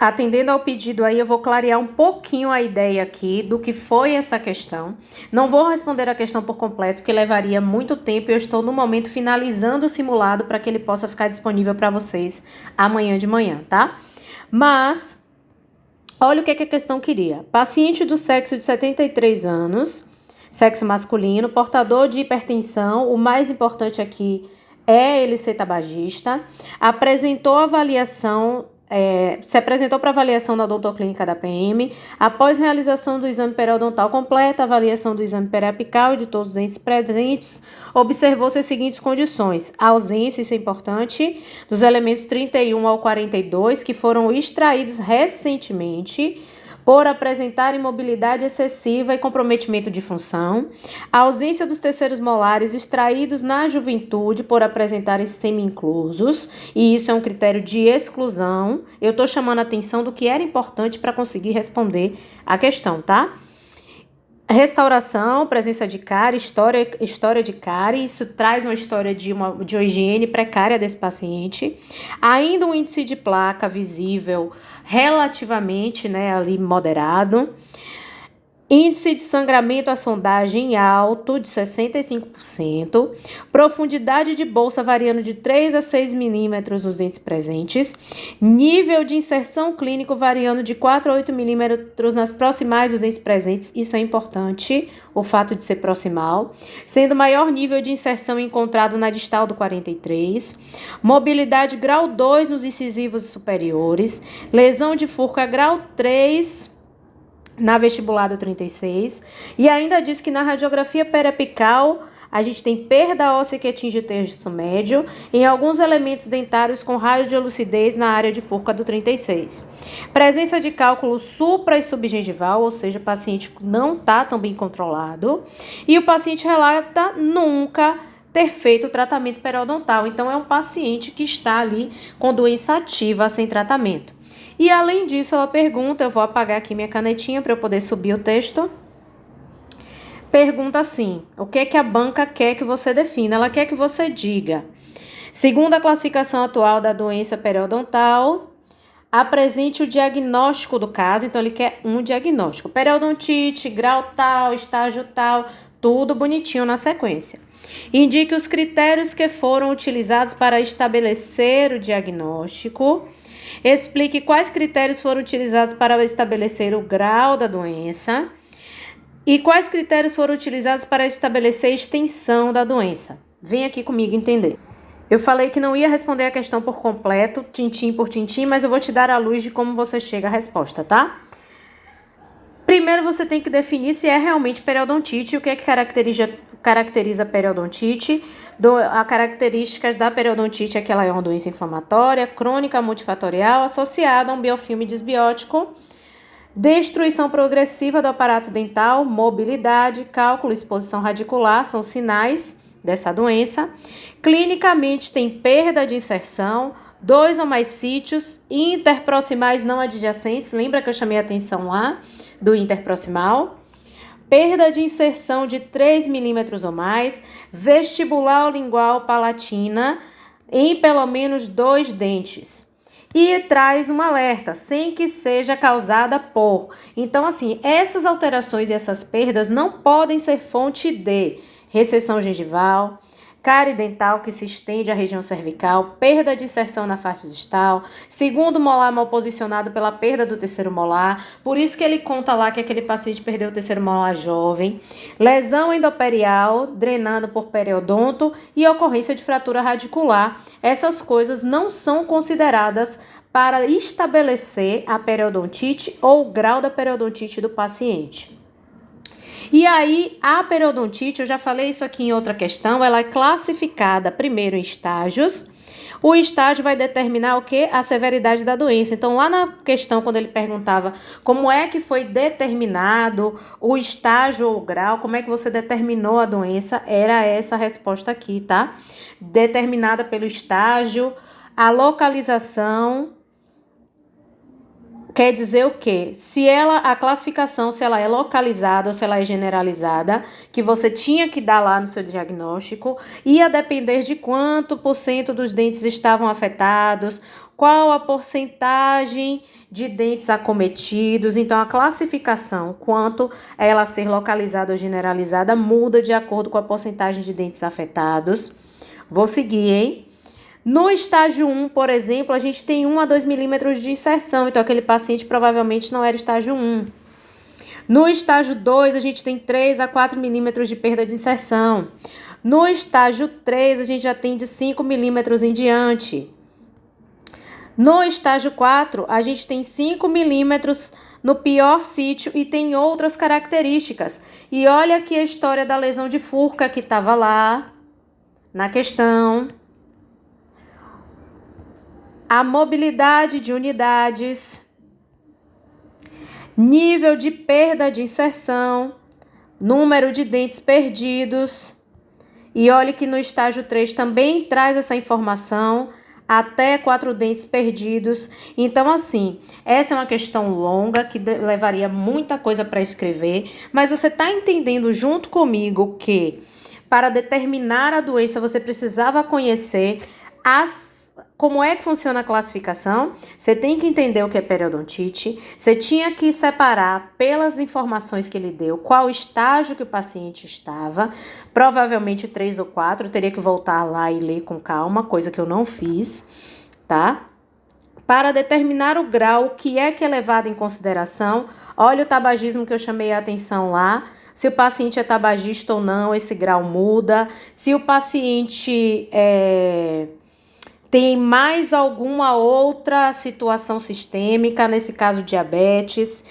Atendendo ao pedido aí, eu vou clarear um pouquinho a ideia aqui do que foi essa questão. Não vou responder a questão por completo, porque levaria muito tempo e eu estou no momento finalizando o simulado para que ele possa ficar disponível para vocês amanhã de manhã, tá? Mas, olha o que a questão queria. Paciente do sexo de 73 anos, sexo masculino, portador de hipertensão, o mais importante aqui é ele ser tabagista, se apresentou para avaliação da odontoclínica da PM, após realização do exame periodontal completa, avaliação do exame periapical e de todos os dentes presentes, observou-se as seguintes condições: a ausência, isso é importante, dos elementos 31 ao 42, que foram extraídos recentemente, por apresentar imobilidade excessiva e comprometimento de função, a ausência dos terceiros molares extraídos na juventude por apresentarem semi-inclusos, e isso é um critério de exclusão. Eu estou chamando a atenção do que era importante para conseguir responder a questão, tá? Restauração, presença de cárie, história de cárie, isso traz uma história de uma higiene precária desse paciente. Ainda um índice de placa visível relativamente, ali moderado. Índice de sangramento à sondagem alto, de 65%. Profundidade de bolsa variando de 3 a 6 milímetros nos dentes presentes. Nível de inserção clínico variando de 4 a 8 milímetros nas proximais dos dentes presentes. Isso é importante, o fato de ser proximal. Sendo maior nível de inserção encontrado na distal do 43. Mobilidade grau 2 nos incisivos superiores. Lesão de furca grau 3 na vestibular do 36, e ainda diz que na radiografia periapical a gente tem perda óssea que atinge o terço médio em alguns elementos dentários com raio de lucidez na área de furca do 36. Presença de cálculo supra e subgengival, ou seja, o paciente não está tão bem controlado, e o paciente relata nunca ter feito o tratamento periodontal, então é um paciente que está ali com doença ativa sem tratamento. E além disso, ela pergunta, eu vou apagar aqui minha canetinha para eu poder subir o texto. Pergunta assim: o que é que a banca quer que você defina? Ela quer que você diga: segundo a classificação atual da doença periodontal, apresente o diagnóstico do caso. Então, ele quer um diagnóstico: periodontite, grau tal, estágio tal, tudo bonitinho na sequência. Indique os critérios que foram utilizados para estabelecer o diagnóstico. Explique quais critérios foram utilizados para estabelecer o grau da doença e quais critérios foram utilizados para estabelecer a extensão da doença. Vem aqui comigo entender. Eu falei que não ia responder a questão por completo, tintim por tintim, mas eu vou te dar a luz de como você chega à resposta, tá? Primeiro você tem que definir se é realmente periodontite, o que é que caracteriza a periodontite. As características da periodontite é que ela é uma doença inflamatória, crônica, multifatorial, associada a um biofilme disbiótico, destruição progressiva do aparato dental, mobilidade, cálculo, exposição radicular, são sinais dessa doença. Clinicamente tem perda de inserção, 2 ou mais sítios, interproximais não adjacentes, lembra que eu chamei a atenção lá do interproximal? Perda de inserção de 3 milímetros ou mais, vestibular lingual palatina em pelo menos 2 dentes. E traz um alerta, sem que seja causada por. Então, assim, essas alterações e essas perdas não podem ser fonte de recessão gengival, cárie dental que se estende à região cervical, perda de inserção na face distal, segundo molar mal posicionado pela perda do terceiro molar, por isso que ele conta lá que aquele paciente perdeu o terceiro molar jovem, lesão endoperial, drenando por periodonto e ocorrência de fratura radicular. Essas coisas não são consideradas para estabelecer a periodontite ou o grau da periodontite do paciente. E aí, a periodontite, eu já falei isso aqui em outra questão, ela é classificada primeiro em estágios. O estágio vai determinar o quê? A severidade da doença. Então, lá na questão, quando ele perguntava como é que foi determinado o estágio ou o grau, como é que você determinou a doença, era essa a resposta aqui, tá? Determinada pelo estágio, a localização. Quer dizer o quê? A classificação, se ela é localizada ou se ela é generalizada, que você tinha que dar lá no seu diagnóstico, ia depender de quanto % dos dentes estavam afetados, Qual a porcentagem de dentes acometidos? Então, a classificação, quanto a ela ser localizada ou generalizada, muda de acordo com a porcentagem de dentes afetados. Vou seguir, hein? No estágio 1, por exemplo, a gente tem 1 a 2 milímetros de inserção, então aquele paciente provavelmente não era estágio 1. No estágio 2, a gente tem 3 a 4 milímetros de perda de inserção. No estágio 3, a gente já tem de 5 milímetros em diante. No estágio 4, a gente tem 5 milímetros no pior sítio e tem outras características. E olha aqui a história da lesão de Furca que estava lá na questão. A mobilidade de unidades, nível de perda de inserção, número de dentes perdidos. E olhe que no estágio 3 também traz essa informação, até 4 dentes perdidos. Então, assim, essa é uma questão longa que levaria muita coisa para escrever, mas você está entendendo junto comigo que para determinar a doença você precisava conhecer como é que funciona a classificação. Você tem que entender o que é periodontite, você tinha que separar pelas informações que ele deu, qual estágio que o paciente estava, provavelmente 3 ou 4, teria que voltar lá e ler com calma, coisa que eu não fiz, tá? Para determinar o grau, o que é levado em consideração, olha o tabagismo que eu chamei a atenção lá, se o paciente é tabagista ou não, esse grau muda, se o paciente tem mais alguma outra situação sistêmica, nesse caso diabetes.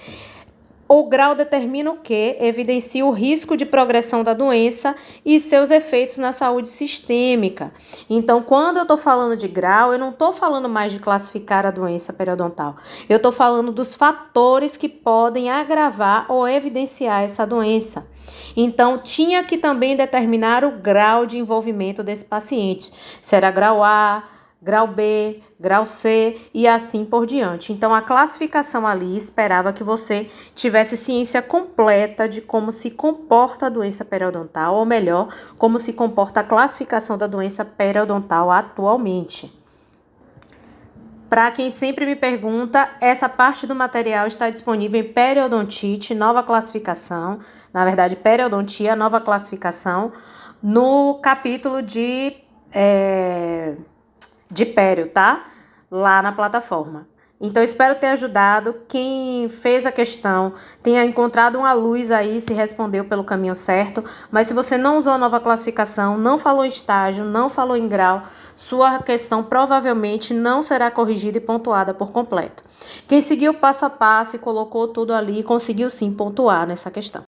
O grau determina o quê? Evidencia o risco de progressão da doença e seus efeitos na saúde sistêmica. Então, quando eu estou falando de grau, eu não estou falando mais de classificar a doença periodontal. Eu estou falando dos fatores que podem agravar ou evidenciar essa doença. Então, tinha que também determinar o grau de envolvimento desse paciente. Se era grau A, grau B, grau C e assim por diante. Então, a classificação ali esperava que você tivesse ciência completa de como se comporta a doença periodontal, ou melhor, como se comporta a classificação da doença periodontal atualmente. Para quem sempre me pergunta, essa parte do material está disponível em Periodontite, nova classificação, na verdade, Periodontia, nova classificação, no capítulo de pério, tá? Lá na plataforma. Então, espero ter ajudado. Quem fez a questão tenha encontrado uma luz aí, se respondeu pelo caminho certo. Mas se você não usou a nova classificação, não falou em estágio, não falou em grau, sua questão provavelmente não será corrigida e pontuada por completo. Quem seguiu passo a passo e colocou tudo ali, conseguiu sim pontuar nessa questão.